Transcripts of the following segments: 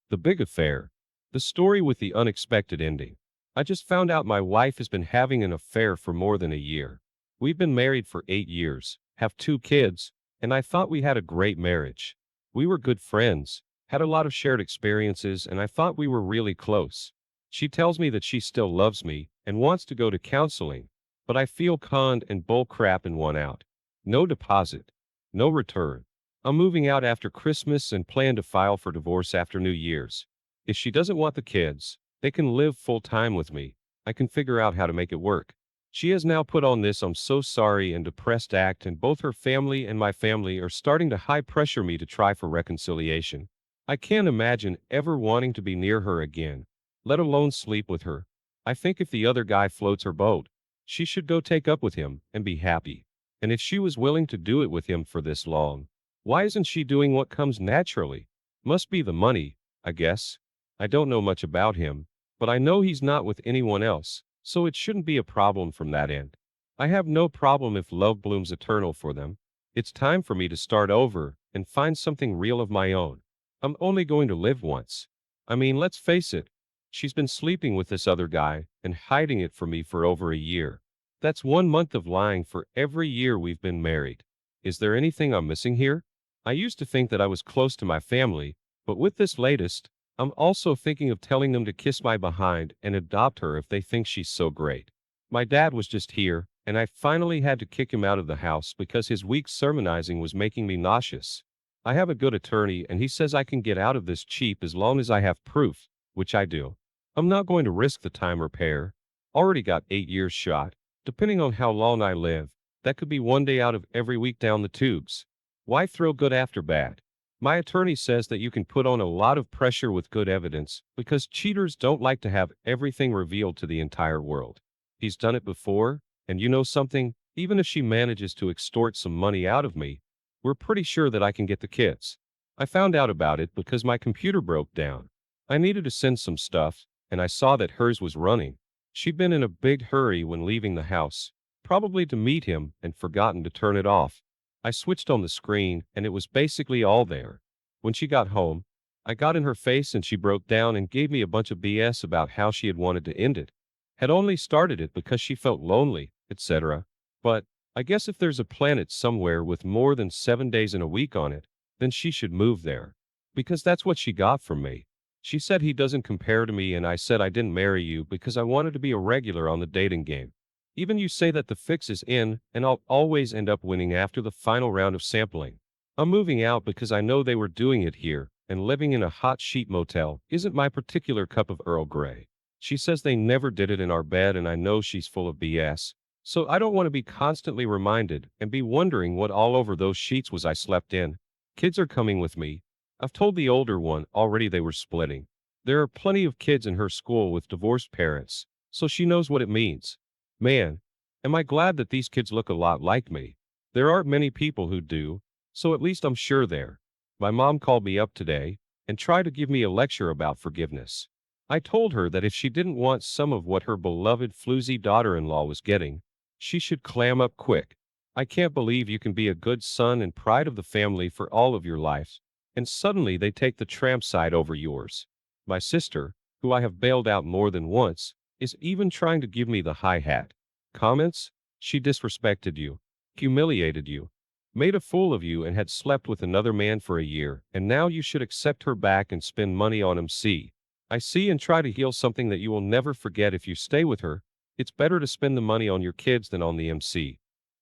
The big affair. The story with the unexpected ending. I just found out my wife has been having an affair for more than a year. We've been married for 8 years, have 2 kids, and I thought we had a great marriage. We were good friends, had a lot of shared experiences, and I thought we were really close. She tells me that she still loves me and wants to go to counseling, but I feel conned and bull crap and want out. No deposit, no return. I'm moving out after Christmas and plan to file for divorce after New Year's. If she doesn't want the kids, they can live full time with me. I can figure out how to make it work. She has now put on this I'm so sorry and depressed act, and both her family and my family are starting to high pressure me to try for reconciliation. I can't imagine ever wanting to be near her again, let alone sleep with her. I think if the other guy floats her boat, she should go take up with him and be happy. And if she was willing to do it with him for this long, why isn't she doing what comes naturally? Must be the money, I guess. I don't know much about him, but I know he's not with anyone else, so it shouldn't be a problem from that end. I have no problem if love blooms eternal for them. It's time for me to start over and find something real of my own. I'm only going to live once. I mean, let's face it. She's been sleeping with this other guy and hiding it from me for over a year. That's 1 month of lying for every year we've been married. Is there anything I'm missing here? I used to think that I was close to my family, but with this latest, I'm also thinking of telling them to kiss my behind and adopt her if they think she's so great. My dad was just here, and I finally had to kick him out of the house because his weak sermonizing was making me nauseous. I have a good attorney, and he says I can get out of this cheap as long as I have proof, which I do. I'm not going to risk the time or repair. Already got 8 years shot. Depending on how long I live, that could be one day out of every week down the tubes. Why throw good after bad? My attorney says that you can put on a lot of pressure with good evidence because cheaters don't like to have everything revealed to the entire world. He's done it before, and you know something? Even if she manages to extort some money out of me, we're pretty sure that I can get the kids. I found out about it because my computer broke down. I needed to send some stuff, and I saw that hers was running. She'd been in a big hurry when leaving the house, probably to meet him, and forgotten to turn it off. I switched on the screen, and it was basically all there. When she got home, I got in her face and she broke down and gave me a bunch of BS about how she had wanted to end it. Had only started it because she felt lonely, etc. But, I guess if there's a planet somewhere with more than 7 days in a week on it, then she should move there. Because that's what she got from me. She said he doesn't compare to me, and I said I didn't marry you because I wanted to be a regular on the dating game. Even you say that the fix is in, and I'll always end up winning after the final round of sampling. I'm moving out because I know they were doing it here, and living in a hot sheet motel isn't my particular cup of Earl Grey. She says they never did it in our bed, and I know she's full of BS. So I don't want to be constantly reminded and be wondering what all over those sheets was I slept in. Kids are coming with me. I've told the older one already they were splitting. There are plenty of kids in her school with divorced parents, so she knows what it means. Man, am I glad that these kids look a lot like me. There aren't many people who do, so at least I'm sure there. My mom called me up today and tried to give me a lecture about forgiveness. I told her that if she didn't want some of what her beloved floozy daughter-in-law was getting, she should clam up quick. I can't believe you can be a good son and pride of the family for all of your life, and suddenly they take the tramp side over yours. My sister, who I have bailed out more than once, is even trying to give me the hi-hat. Comments? She disrespected you, humiliated you, made a fool of you, and had slept with another man for a year, and now you should accept her back and spend money on him. See, I see, and try to heal something that you will never forget if you stay with her. It's better to spend the money on your kids than on the MC.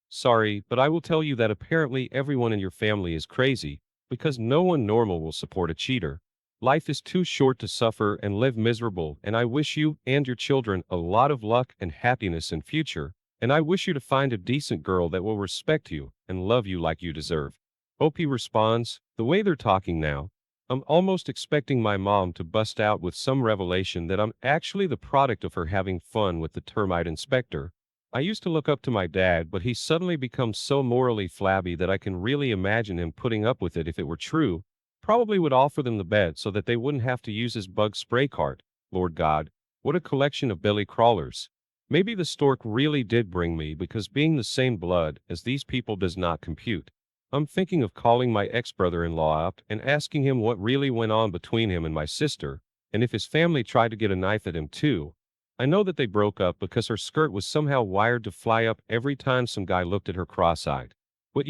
Sorry, but I will tell you that apparently everyone in your family is crazy, because no one normal will support a cheater. Life is too short to suffer and live miserable, and I wish you and your children a lot of luck and happiness in future, and I wish you to find a decent girl that will respect you and love you like you deserve. OP responds, the way they're talking now, I'm almost expecting my mom to bust out with some revelation that I'm actually the product of her having fun with the termite inspector. I used to look up to my dad, but he's suddenly become so morally flabby that I can really imagine him putting up with it if it were true. Probably would offer them the bed so that they wouldn't have to use his bug spray cart. Lord God, what a collection of belly crawlers. Maybe the stork really did bring me because being the same blood as these people does not compute. I'm thinking of calling my ex-brother-in-law up and asking him what really went on between him and my sister, and if his family tried to get a knife at him too. I know that they broke up because her skirt was somehow wired to fly up every time some guy looked at her cross-eyed. But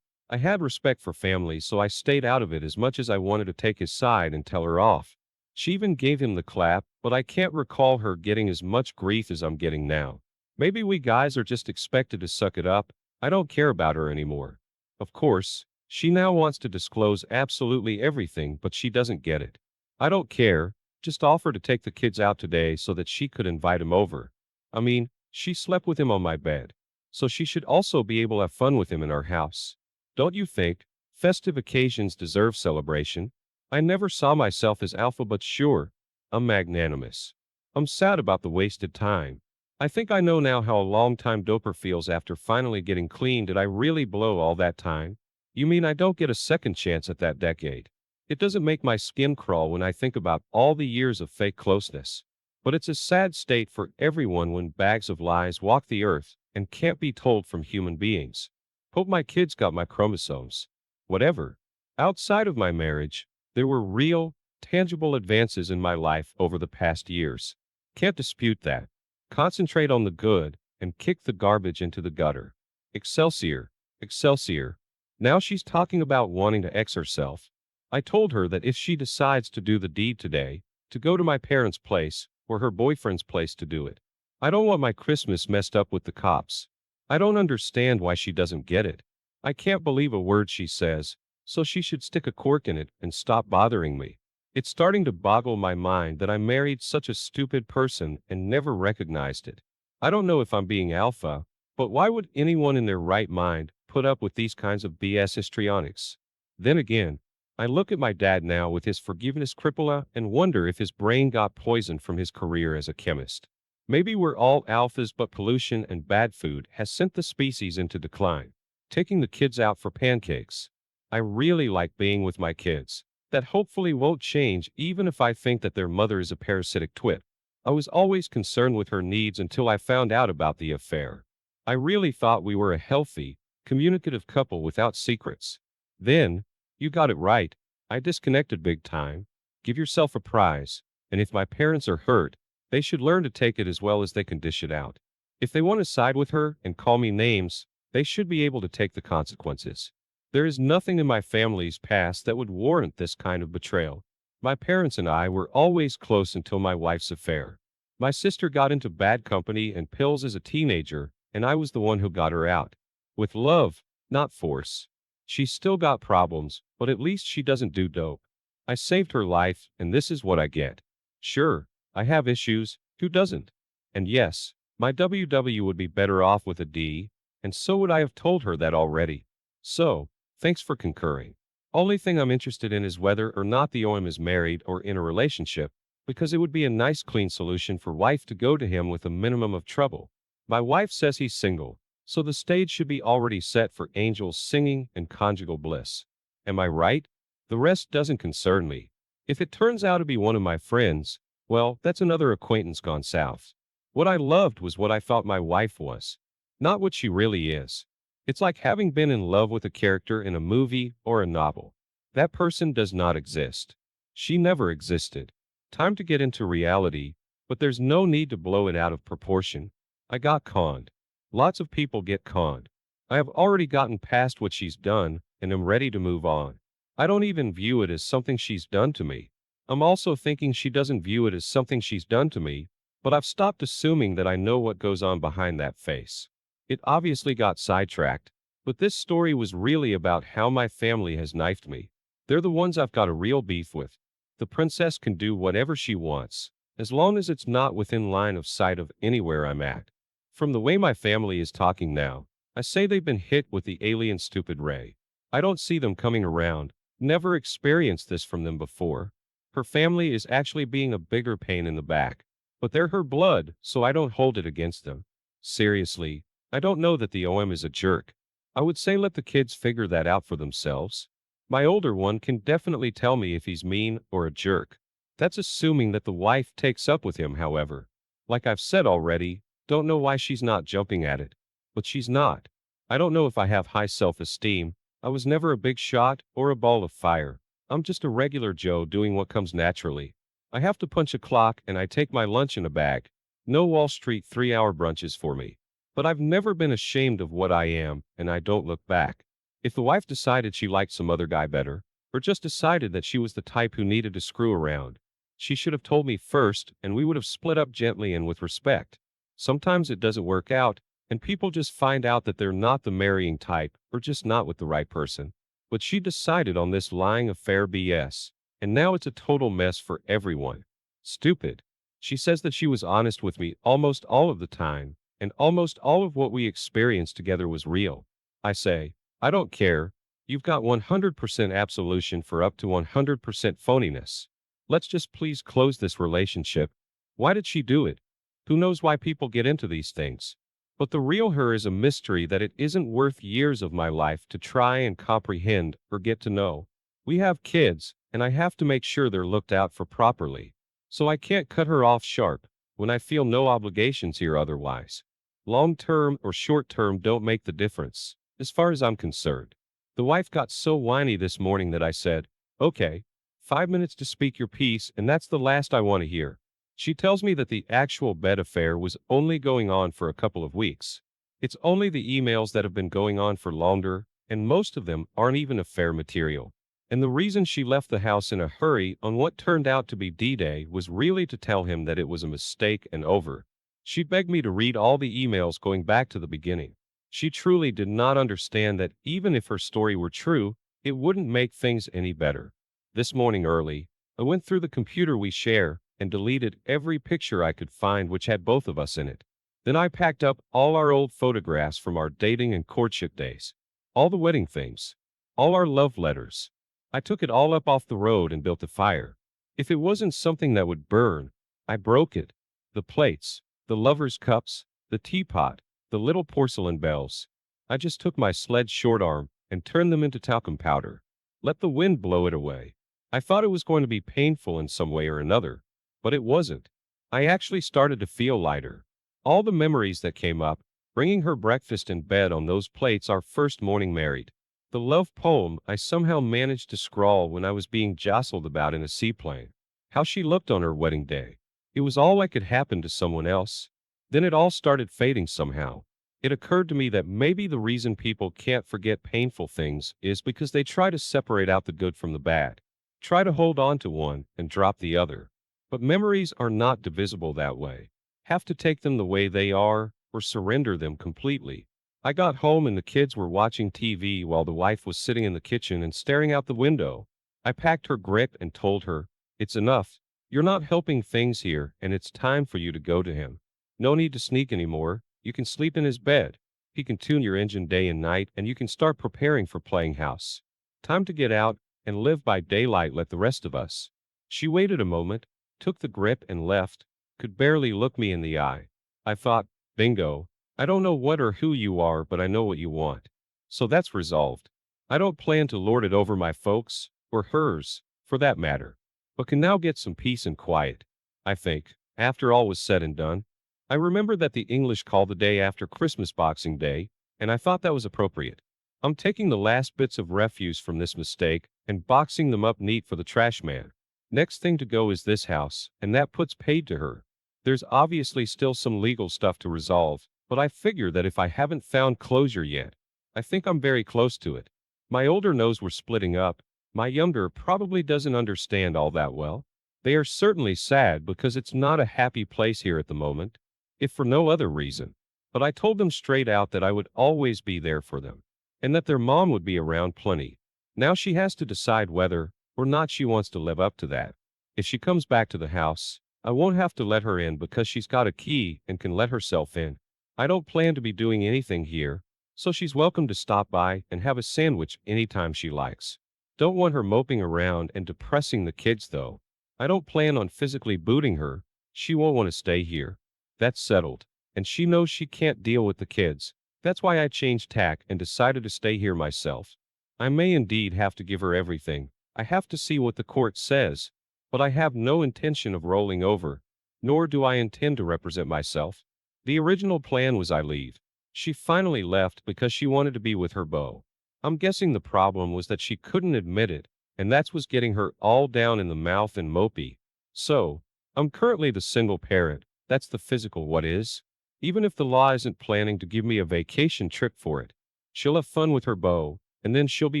I had respect for family, so I stayed out of it as much as I wanted to take his side and tell her off. She even gave him the clap, but I can't recall her getting as much grief as I'm getting now. Maybe we guys are just expected to suck it up. I don't care about her anymore. Of course, she now wants to disclose absolutely everything, but she doesn't get it. I don't care, just offer to take the kids out today so that she could invite him over. I mean, she slept with him on my bed, so she should also be able to have fun with him in our house. Don't you think? Festive occasions deserve celebration. I never saw myself as alpha, but sure, I'm magnanimous. I'm sad about the wasted time. I think I know now how a long-time doper feels after finally getting clean. Did I really blow all that time? You mean I don't get a second chance at that decade? It doesn't make my skin crawl when I think about all the years of fake closeness. But it's a sad state for everyone when bags of lies walk the earth and can't be told from human beings. Hope my kids got my chromosomes. Whatever. Outside of my marriage, there were real, tangible advances in my life over the past years. Can't dispute that. Concentrate on the good and kick the garbage into the gutter. Excelsior, Excelsior. Now she's talking about wanting to X herself. I told her that if she decides to do the deed today, to go to my parents' place or her boyfriend's place to do it. I don't want my Christmas messed up with the cops. I don't understand why she doesn't get it. I can't believe a word she says, so she should stick a cork in it and stop bothering me. It's starting to boggle my mind that I married such a stupid person and never recognized it. I don't know if I'm being alpha, but why would anyone in their right mind put up with these kinds of BS histrionics? Then again, I look at my dad now with his forgiveness cripula and wonder if his brain got poisoned from his career as a chemist. Maybe we're all alphas, but pollution and bad food has sent the species into decline. Taking the kids out for pancakes. I really like being with my kids. That hopefully won't change even if I think that their mother is a parasitic twit. I was always concerned with her needs until I found out about the affair. I really thought we were a healthy, communicative couple without secrets. Then, you got it right, I disconnected big time. Give yourself a prize, and if my parents are hurt, they should learn to take it as well as they can dish it out. If they want to side with her and call me names, they should be able to take the consequences. There is nothing in my family's past that would warrant this kind of betrayal. My parents and I were always close until my wife's affair. My sister got into bad company and pills as a teenager, and I was the one who got her out. With love, not force. She's still got problems, but at least she doesn't do dope. I saved her life, and this is what I get. Sure, I have issues, who doesn't? And yes, my WW would be better off with a D, and so would I have told her that already. So, thanks for concurring. Only thing I'm interested in is whether or not the OM is married or in a relationship, because it would be a nice clean solution for wife to go to him with a minimum of trouble. My wife says he's single, so the stage should be already set for angels singing and conjugal bliss. Am I right? The rest doesn't concern me. If it turns out to be one of my friends, well, that's another acquaintance gone south. What I loved was what I thought my wife was, not what she really is. It's like having been in love with a character in a movie or a novel. That person does not exist. She never existed. Time to get into reality, but there's no need to blow it out of proportion. I got conned. Lots of people get conned. I have already gotten past what she's done and am ready to move on. I don't even view it as something she's done to me. I'm also thinking she doesn't view it as something she's done to me, but I've stopped assuming that I know what goes on behind that face. It obviously got sidetracked, but this story was really about how my family has knifed me. They're the ones I've got a real beef with. The princess can do whatever she wants, as long as it's not within line of sight of anywhere I'm at. From the way my family is talking now, I say they've been hit with the alien stupid ray. I don't see them coming around, never experienced this from them before. Her family is actually being a bigger pain in the back, but they're her blood, so I don't hold it against them. Seriously, I don't know that the OM is a jerk. I would say let the kids figure that out for themselves. My older one can definitely tell me if he's mean or a jerk. That's assuming that the wife takes up with him, however. Like I've said already, don't know why she's not jumping at it. But she's not. I don't know if I have high self-esteem, I was never a big shot or a ball of fire. I'm just a regular Joe doing what comes naturally. I have to punch a clock and I take my lunch in a bag. No Wall Street 3-hour brunches for me. But I've never been ashamed of what I am, and I don't look back. If the wife decided she liked some other guy better, or just decided that she was the type who needed to screw around, she should have told me first, and we would have split up gently and with respect. Sometimes it doesn't work out, and people just find out that they're not the marrying type, or just not with the right person. But she decided on this lying affair BS, and now it's a total mess for everyone. Stupid. She says that she was honest with me almost all of the time, and almost all of what we experienced together was real. I say, I don't care. You've got 100% absolution for up to 100% phoniness. Let's just please close this relationship. Why did she do it? Who knows why people get into these things? But the real her is a mystery that it isn't worth years of my life to try and comprehend or get to know. We have kids, and I have to make sure they're looked out for properly. So I can't cut her off sharp when I feel no obligations here otherwise. Long term or short term don't make the difference, as far as I'm concerned. The wife got so whiny this morning that I said, okay, 5 minutes to speak your piece, and that's the last I want to hear. She tells me that the actual bed affair was only going on for a couple of weeks. It's only the emails that have been going on for longer, and most of them aren't even affair material. And the reason she left the house in a hurry on what turned out to be D-Day was really to tell him that it was a mistake and over. She begged me to read all the emails going back to the beginning. She truly did not understand that even if her story were true, it wouldn't make things any better. This morning early, I went through the computer we share and deleted every picture I could find which had both of us in it. Then I packed up all our old photographs from our dating and courtship days, all the wedding things, all our love letters. I took it all up off the road and built a fire. If it wasn't something that would burn, I broke it. The plates, the lovers' cups, the teapot, the little porcelain bells. I just took my sledge short arm and turned them into talcum powder. Let the wind blow it away. I thought it was going to be painful in some way or another, but it wasn't. I actually started to feel lighter. All the memories that came up, bringing her breakfast in bed on those plates our first morning married. The love poem I somehow managed to scrawl when I was being jostled about in a seaplane. How she looked on her wedding day. It was all like it happened to someone else. Then it all started fading somehow. It occurred to me that maybe the reason people can't forget painful things is because they try to separate out the good from the bad. Try to hold on to one and drop the other. But memories are not divisible that way. Have to take them the way they are or surrender them completely. I got home and the kids were watching TV while the wife was sitting in the kitchen and staring out the window. I packed her grip and told her, it's enough. You're not helping things here and it's time for you to go to him. No need to sneak anymore. You can sleep in his bed. He can tune your engine day and night and you can start preparing for playing house. Time to get out and live by daylight like the rest of us. She waited a moment, took the grip and left, could barely look me in the eye. I thought, bingo. I don't know what or who you are, but I know what you want. So that's resolved. I don't plan to lord it over my folks, or hers, for that matter, but can now get some peace and quiet, I think, after all was said and done. I remember that the English call the day after Christmas Boxing Day, and I thought that was appropriate. I'm taking the last bits of refuse from this mistake and boxing them up neat for the trash man. Next thing to go is this house, and that puts paid to her. There's obviously still some legal stuff to resolve, but I figure that if I haven't found closure yet, I think I'm very close to it. My older knows we're splitting up. My younger probably doesn't understand all that well. They are certainly sad because it's not a happy place here at the moment, if for no other reason. But I told them straight out that I would always be there for them, and that their mom would be around plenty. Now she has to decide whether or not she wants to live up to that. If she comes back to the house, I won't have to let her in because she's got a key and can let herself in. I don't plan to be doing anything here, so she's welcome to stop by and have a sandwich anytime she likes. Don't want her moping around and depressing the kids though. I don't plan on physically booting her. She won't want to stay here. That's settled. And she knows she can't deal with the kids. That's why I changed tack and decided to stay here myself. I may indeed have to give her everything. I have to see what the court says. But I have no intention of rolling over, nor do I intend to represent myself. The original plan was I leave. She finally left because she wanted to be with her beau. I'm guessing the problem was that she couldn't admit it, and that's what's getting her all down in the mouth and mopey. So, I'm currently the single parent. That's the physical what is. Even if the law isn't planning to give me a vacation trip for it, she'll have fun with her beau, and then she'll be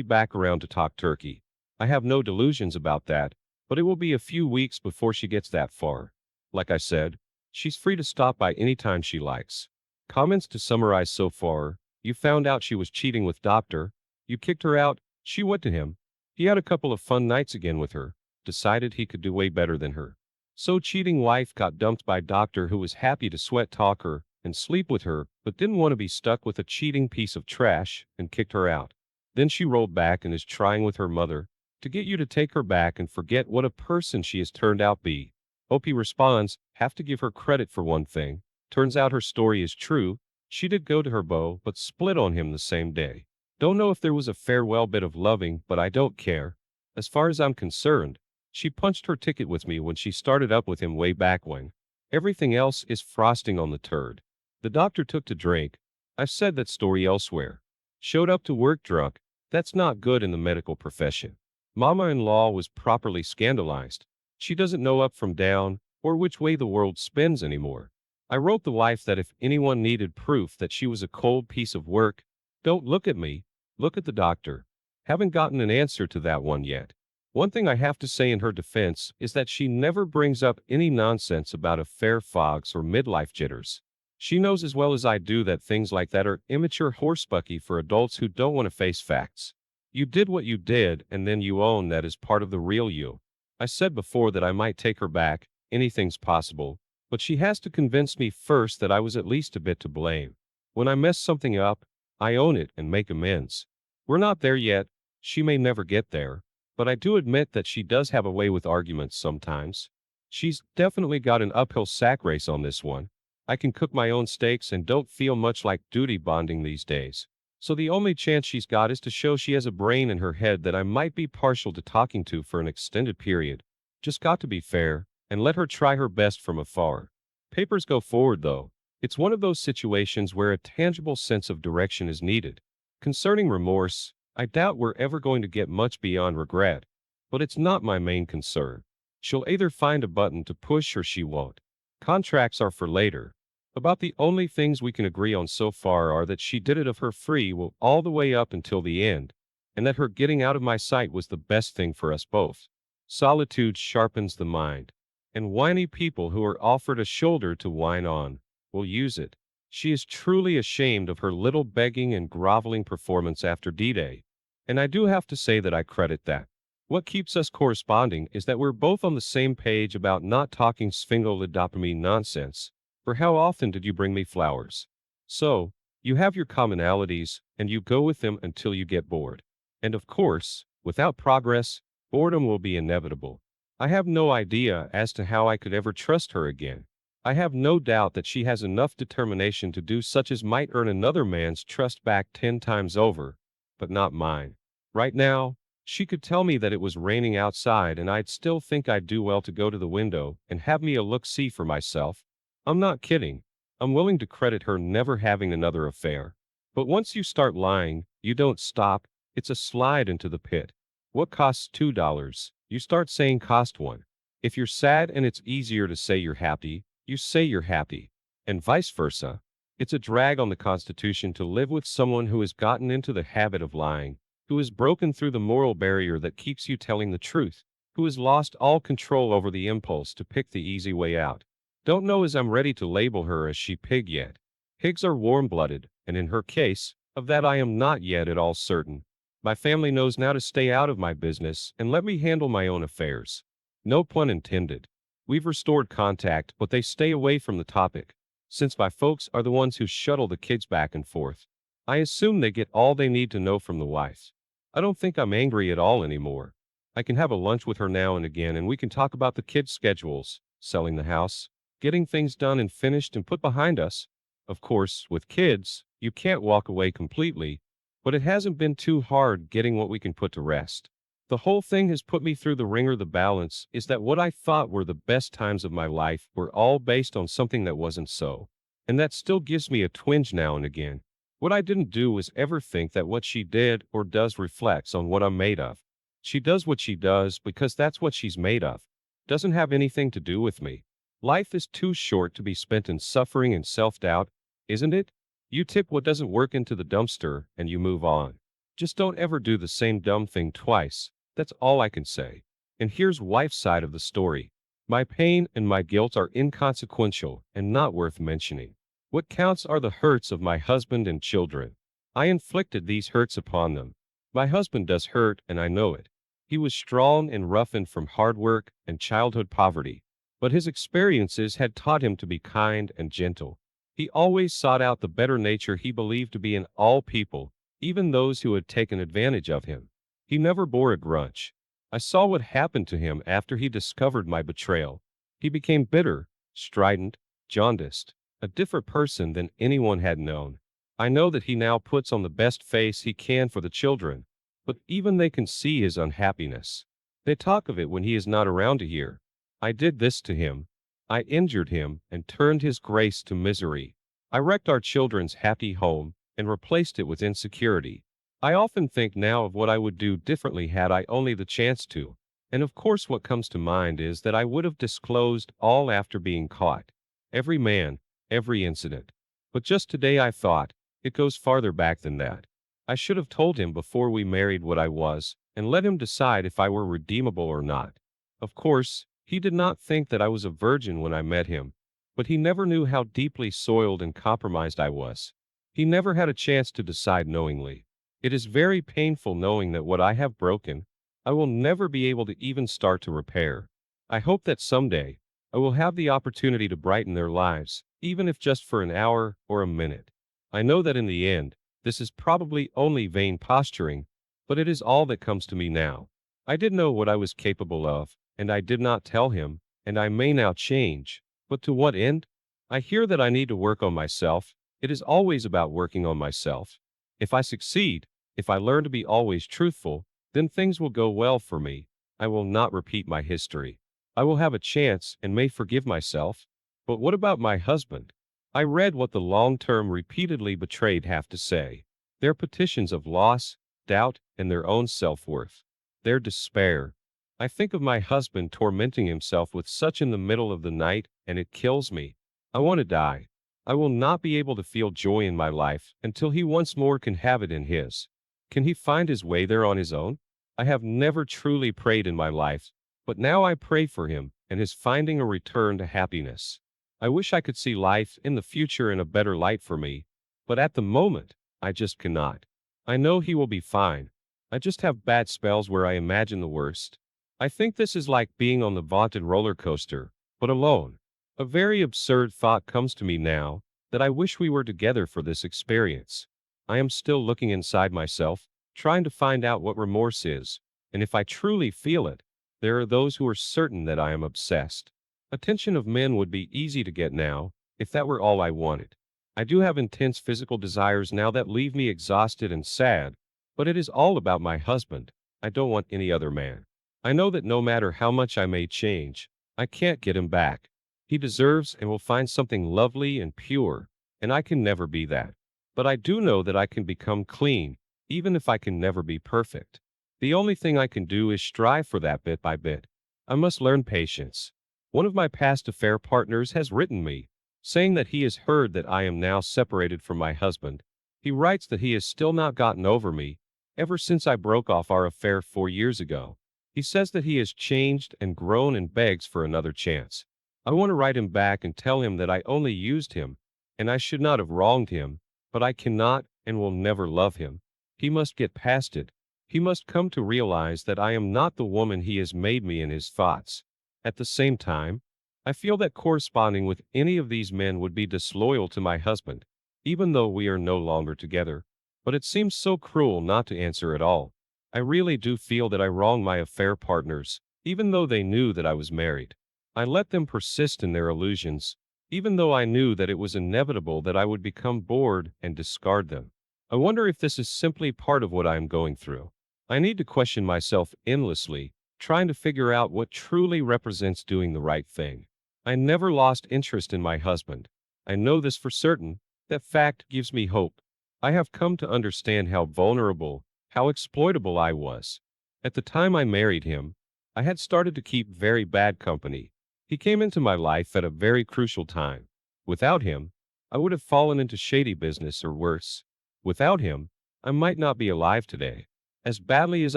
back around to talk turkey. I have no delusions about that, but it will be a few weeks before she gets that far. Like I said, she's free to stop by any time she likes. Comments to summarize so far: you found out she was cheating with Doctor, you kicked her out, she went to him. He had a couple of fun nights again with her, decided he could do way better than her. So cheating wife got dumped by Doctor, who was happy to sweat talk her and sleep with her, but didn't want to be stuck with a cheating piece of trash, and kicked her out. Then she rolled back and is trying with her mother to get you to take her back and forget what a person she has turned out be. Opie responds, have to give her credit for one thing. Turns out her story is true. She did go to her beau, but split on him the same day. Don't know if there was a farewell bit of loving, but I don't care. As far as I'm concerned, she punched her ticket with me when she started up with him way back when. Everything else is frosting on the turd. The doctor took to drink. I've said that story elsewhere. Showed up to work drunk. That's not good in the medical profession. Mama-in-law was properly scandalized. She doesn't know up from down, or which way the world spins anymore. I wrote the wife that if anyone needed proof that she was a cold piece of work, don't look at me, look at the doctor. Haven't gotten an answer to that one yet. One thing I have to say in her defense is that she never brings up any nonsense about affair fogs or midlife jitters. She knows as well as I do that things like that are immature horsebucky for adults who don't want to face facts. You did what you did, and then you own that as part of the real you. I said before that I might take her back, anything's possible, but she has to convince me first that I was at least a bit to blame. When I mess something up, I own it and make amends. We're not there yet, she may never get there, but I do admit that she does have a way with arguments sometimes. She's definitely got an uphill sack race on this one. I can cook my own steaks and don't feel much like duty bonding these days. So the only chance she's got is to show she has a brain in her head that I might be partial to talking to for an extended period. Just got to be fair, and let her try her best from afar. Papers go forward though. It's one of those situations where a tangible sense of direction is needed. Concerning remorse, I doubt we're ever going to get much beyond regret. But it's not my main concern. She'll either find a button to push or she won't. Contracts are for later. About the only things we can agree on so far are that she did it of her free will all the way up until the end, and that her getting out of my sight was the best thing for us both. Solitude sharpens the mind, and whiny people who are offered a shoulder to whine on will use it. She is truly ashamed of her little begging and groveling performance after D-Day, and I do have to say that I credit that. What keeps us corresponding is that we're both on the same page about not talking sphingolidopamine nonsense. For how often did you bring me flowers? So, you have your commonalities, and you go with them until you get bored. And of course, without progress, boredom will be inevitable. I have no idea as to how I could ever trust her again. I have no doubt that she has enough determination to do such as might earn another man's trust back 10 times over, but not mine. Right now, she could tell me that it was raining outside and I'd still think I'd do well to go to the window and have me a look-see for myself. I'm not kidding. I'm willing to credit her never having another affair. But once you start lying, you don't stop. It's a slide into the pit. What costs $2? You start saying cost one. If you're sad and it's easier to say you're happy, you say you're happy. And vice versa. It's a drag on the Constitution to live with someone who has gotten into the habit of lying, who has broken through the moral barrier that keeps you telling the truth, who has lost all control over the impulse to pick the easy way out. Don't know as I'm ready to label her as she-pig yet. Pigs are warm-blooded, and in her case, of that I am not yet at all certain. My family knows now to stay out of my business and let me handle my own affairs. No pun intended. We've restored contact, but they stay away from the topic, since my folks are the ones who shuttle the kids back and forth. I assume they get all they need to know from the wife. I don't think I'm angry at all anymore. I can have a lunch with her now and again and we can talk about the kids' schedules, selling the house, getting things done and finished and put behind us. Of course, with kids, you can't walk away completely, but it hasn't been too hard getting what we can put to rest. The whole thing has put me through the ringer. The balance is that what I thought were the best times of my life were all based on something that wasn't so. And that still gives me a twinge now and again. What I didn't do was ever think that what she did or does reflects on what I'm made of. She does what she does because that's what she's made of. Doesn't have anything to do with me. Life is too short to be spent in suffering and self-doubt, isn't it? You tip what doesn't work into the dumpster and you move on. Just don't ever do the same dumb thing twice. That's all I can say. And here's wife's side of the story. My pain and my guilt are inconsequential and not worth mentioning. What counts are the hurts of my husband and children. I inflicted these hurts upon them. My husband does hurt, and I know it. He was strong and roughened from hard work and childhood poverty, but his experiences had taught him to be kind and gentle. He always sought out the better nature he believed to be in all people, even those who had taken advantage of him. He never bore a grudge. I saw what happened to him after he discovered my betrayal. He became bitter, strident, jaundiced, a different person than anyone had known. I know that he now puts on the best face he can for the children, but even they can see his unhappiness. They talk of it when he is not around to hear. I did this to him. I injured him and turned his grace to misery. I wrecked our children's happy home and replaced it with insecurity. I often think now of what I would do differently had I only the chance to. And of course what comes to mind is that I would have disclosed all after being caught. Every man, every incident. But just today I thought, it goes farther back than that. I should have told him before we married what I was, and let him decide if I were redeemable or not. Of course, he did not think that I was a virgin when I met him, but he never knew how deeply soiled and compromised I was. He never had a chance to decide knowingly. It is very painful knowing that what I have broken, I will never be able to even start to repair. I hope that someday, I will have the opportunity to brighten their lives, even if just for an hour or a minute. I know that in the end, this is probably only vain posturing, but it is all that comes to me now. I did know what I was capable of, and I did not tell him, and I may now change. But to what end? I hear that I need to work on myself. It is always about working on myself. If I succeed, if I learn to be always truthful, then things will go well for me. I will not repeat my history. I will have a chance and may forgive myself. But what about my husband? I read what the long-term repeatedly betrayed have to say. Their petitions of loss, doubt, and their own self-worth. Their despair. I think of my husband tormenting himself with such in the middle of the night, and it kills me. I want to die. I will not be able to feel joy in my life until he once more can have it in his. Can he find his way there on his own? I have never truly prayed in my life, but now I pray for him and his finding a return to happiness. I wish I could see life in the future in a better light for me, but at the moment, I just cannot. I know he will be fine. I just have bad spells where I imagine the worst. I think this is like being on the vaunted roller coaster, but alone. A very absurd thought comes to me now, that I wish we were together for this experience. I am still looking inside myself, trying to find out what remorse is, and if I truly feel it, there are those who are certain that I am obsessed. Attention of men would be easy to get now, if that were all I wanted. I do have intense physical desires now that leave me exhausted and sad, but it is all about my husband. I don't want any other man. I know that no matter how much I may change, I can't get him back. He deserves and will find something lovely and pure, and I can never be that. But I do know that I can become clean, even if I can never be perfect. The only thing I can do is strive for that bit by bit. I must learn patience. One of my past affair partners has written me, saying that he has heard that I am now separated from my husband. He writes that he has still not gotten over me, ever since I broke off our affair 4 years ago. He says that he has changed and grown and begs for another chance. I want to write him back and tell him that I only used him, and I should not have wronged him, but I cannot and will never love him. He must get past it. He must come to realize that I am not the woman he has made me in his thoughts. At the same time, I feel that corresponding with any of these men would be disloyal to my husband, even though we are no longer together. But it seems so cruel not to answer at all. I really do feel that I wronged my affair partners, even though they knew that I was married. I let them persist in their illusions, even though I knew that it was inevitable that I would become bored and discard them. I wonder if this is simply part of what I am going through. I need to question myself endlessly, trying to figure out what truly represents doing the right thing. I never lost interest in my husband. I know this for certain. That fact gives me hope. I have come to understand how vulnerable, how exploitable I was. At the time I married him, I had started to keep very bad company. He came into my life at a very crucial time. Without him, I would have fallen into shady business or worse. Without him, I might not be alive today. As badly as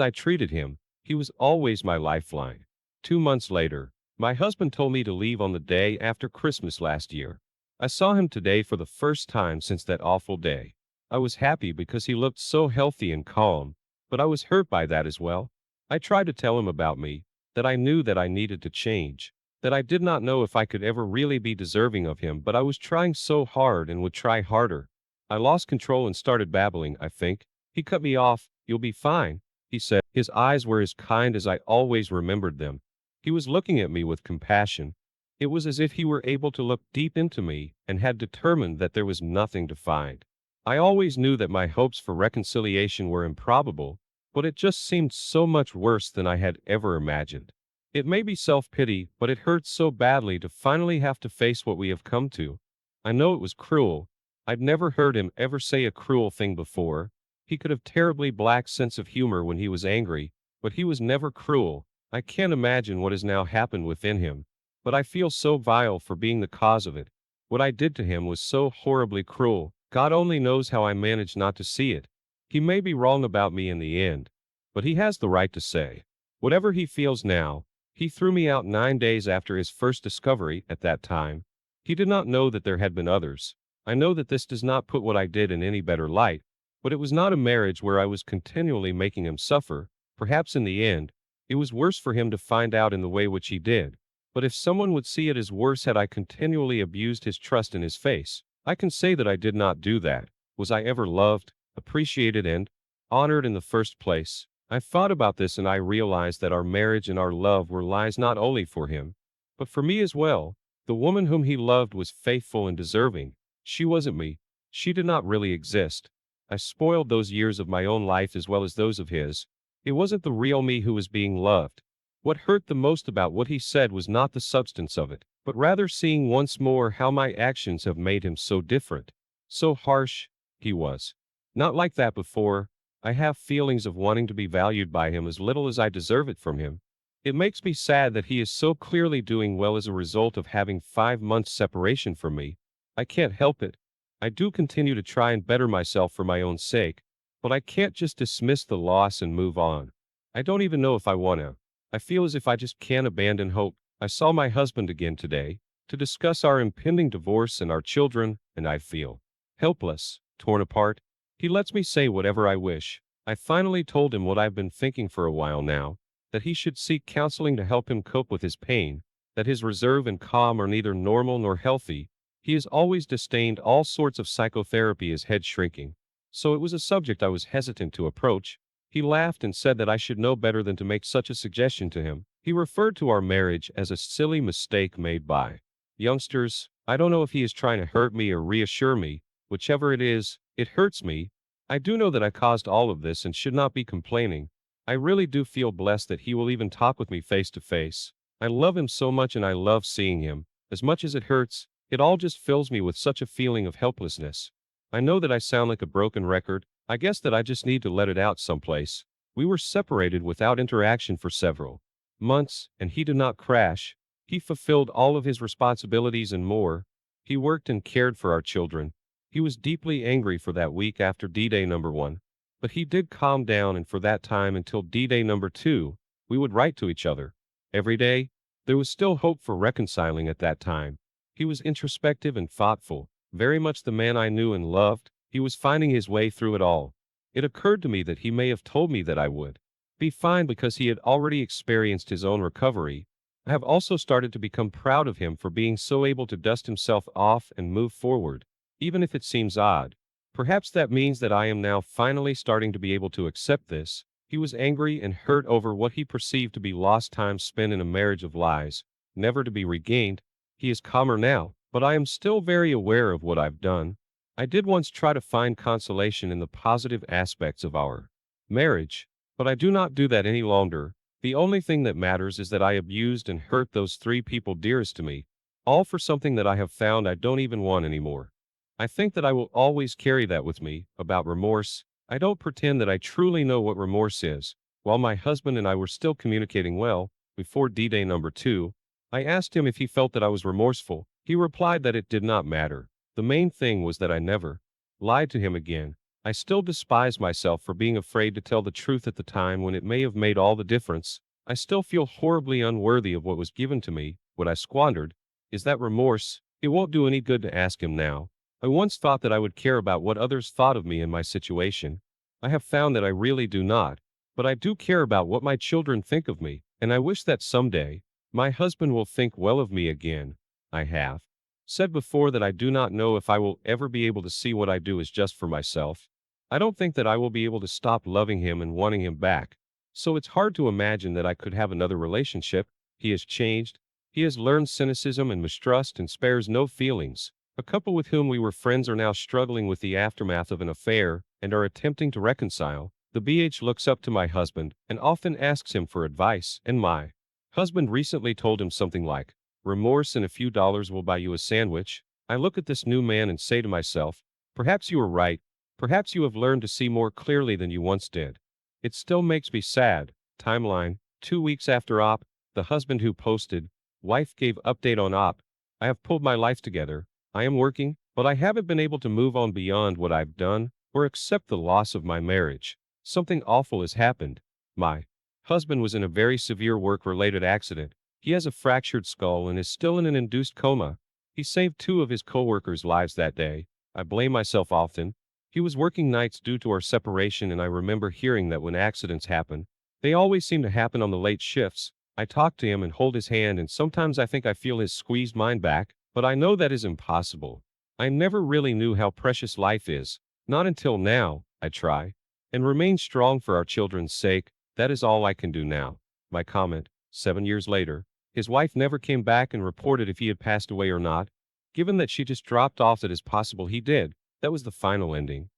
I treated him, he was always my lifeline. 2 months later, my husband told me to leave on the day after Christmas last year. I saw him today for the first time since that awful day. I was happy because he looked so healthy and calm, but I was hurt by that as well. I tried to tell him about me, that I knew that I needed to change, that I did not know if I could ever really be deserving of him, but I was trying so hard and would try harder. I lost control and started babbling, I think. He cut me off. "You'll be fine," he said. His eyes were as kind as I always remembered them. He was looking at me with compassion. It was as if he were able to look deep into me and had determined that there was nothing to find. I always knew that my hopes for reconciliation were improbable, but it just seemed so much worse than I had ever imagined. It may be self-pity, but it hurts so badly to finally have to face what we have come to. I know it was cruel. I'd never heard him ever say a cruel thing before. He could have terribly black sense of humor when he was angry, but he was never cruel. I can't imagine what has now happened within him, but I feel so vile for being the cause of it. What I did to him was so horribly cruel. God only knows how I managed not to see it. He may be wrong about me in the end, but he has the right to say whatever he feels now. He threw me out 9 days after his first discovery. At that time, he did not know that there had been others. I know that this does not put what I did in any better light, but it was not a marriage where I was continually making him suffer. Perhaps in the end, it was worse for him to find out in the way which he did. But if someone would see it as worse had I continually abused his trust in his face, I can say that I did not do that. Was I ever loved, appreciated, and honored in the first place? I thought about this and I realized that our marriage and our love were lies not only for him, but for me as well. The woman whom he loved was faithful and deserving. She wasn't me. She did not really exist. I spoiled those years of my own life as well as those of his. It wasn't the real me who was being loved. What hurt the most about what he said was not the substance of it, but rather seeing once more how my actions have made him so different. So harsh, he was. Not like that before. I have feelings of wanting to be valued by him as little as I deserve it from him. It makes me sad that he is so clearly doing well as a result of having 5 months separation from me. I can't help it. I do continue to try and better myself for my own sake, but I can't just dismiss the loss and move on. I don't even know if I want to. I feel as if I just can't abandon hope. I saw my husband again today to discuss our impending divorce and our children, and I feel helpless, torn apart. He lets me say whatever I wish. I finally told him what I've been thinking for a while now, that he should seek counseling to help him cope with his pain, that his reserve and calm are neither normal nor healthy. He has always disdained all sorts of psychotherapy as head shrinking, so it was a subject I was hesitant to approach. He laughed and said that I should know better than to make such a suggestion to him. He referred to our marriage as a silly mistake made by youngsters. I don't know if he is trying to hurt me or reassure me. Whichever it is, it hurts me. I do know that I caused all of this and should not be complaining. I really do feel blessed that he will even talk with me face to face. I love him so much and I love seeing him. As much as it hurts, it all just fills me with such a feeling of helplessness. I know that I sound like a broken record. I guess that I just need to let it out someplace. We were separated without interaction for several months, and he did not crash. He fulfilled all of his responsibilities and more. He worked and cared for our children. He was deeply angry for that week after D-Day number 1. But he did calm down, and for that time until D-Day number 2, we would write to each other. Every day, there was still hope for reconciling at that time. He was introspective and thoughtful, very much the man I knew and loved. He was finding his way through it all. It occurred to me that he may have told me that I would be fine because he had already experienced his own recovery. I have also started to become proud of him for being so able to dust himself off and move forward, even if it seems odd. Perhaps that means that I am now finally starting to be able to accept this. He was angry and hurt over what he perceived to be lost time spent in a marriage of lies, never to be regained. He is calmer now, but I am still very aware of what I've done. I did once try to find consolation in the positive aspects of our marriage, but I do not do that any longer. The only thing that matters is that I abused and hurt those 3 people dearest to me, all for something that I have found I don't even want anymore. I think that I will always carry that with me. About remorse, I don't pretend that I truly know what remorse is. While my husband and I were still communicating well, before D-Day number 2, I asked him if he felt that I was remorseful. He replied that it did not matter. The main thing was that I never lied to him again. I still despise myself for being afraid to tell the truth at the time when it may have made all the difference. I still feel horribly unworthy of what was given to me, what I squandered. Is that remorse? It won't do any good to ask him now. I once thought that I would care about what others thought of me in my situation. I have found that I really do not. But I do care about what my children think of me, and I wish that someday my husband will think well of me again. I have said before that I do not know if I will ever be able to see what I do as just for myself. I don't think that I will be able to stop loving him and wanting him back. So it's hard to imagine that I could have another relationship. He has changed. He has learned cynicism and mistrust and spares no feelings. A couple with whom we were friends are now struggling with the aftermath of an affair and are attempting to reconcile. The BH looks up to my husband and often asks him for advice, and my husband recently told him something like, "Remorse and a few dollars will buy you a sandwich." I look at this new man and say to myself, perhaps you were right. Perhaps you have learned to see more clearly than you once did. It still makes me sad. Timeline: 2 weeks after OP, the husband who posted, wife gave update on OP. I have pulled my life together. I am working, but I haven't been able to move on beyond what I've done or accept the loss of my marriage. Something awful has happened. My husband was in a very severe work-related accident. He has a fractured skull and is still in an induced coma. He saved 2 of his coworkers' lives that day. I blame myself often. He was working nights due to our separation, and I remember hearing that when accidents happen, they always seem to happen on the late shifts. I talk to him and hold his hand, and sometimes I think I feel his squeezed mine back, but I know that is impossible. I never really knew how precious life is. Not until now. I try and remain strong for our children's sake. That is all I can do now. My comment: 7 years later, his wife never came back and reported if he had passed away or not. Given that she just dropped off, it is possible he did. That was the final ending.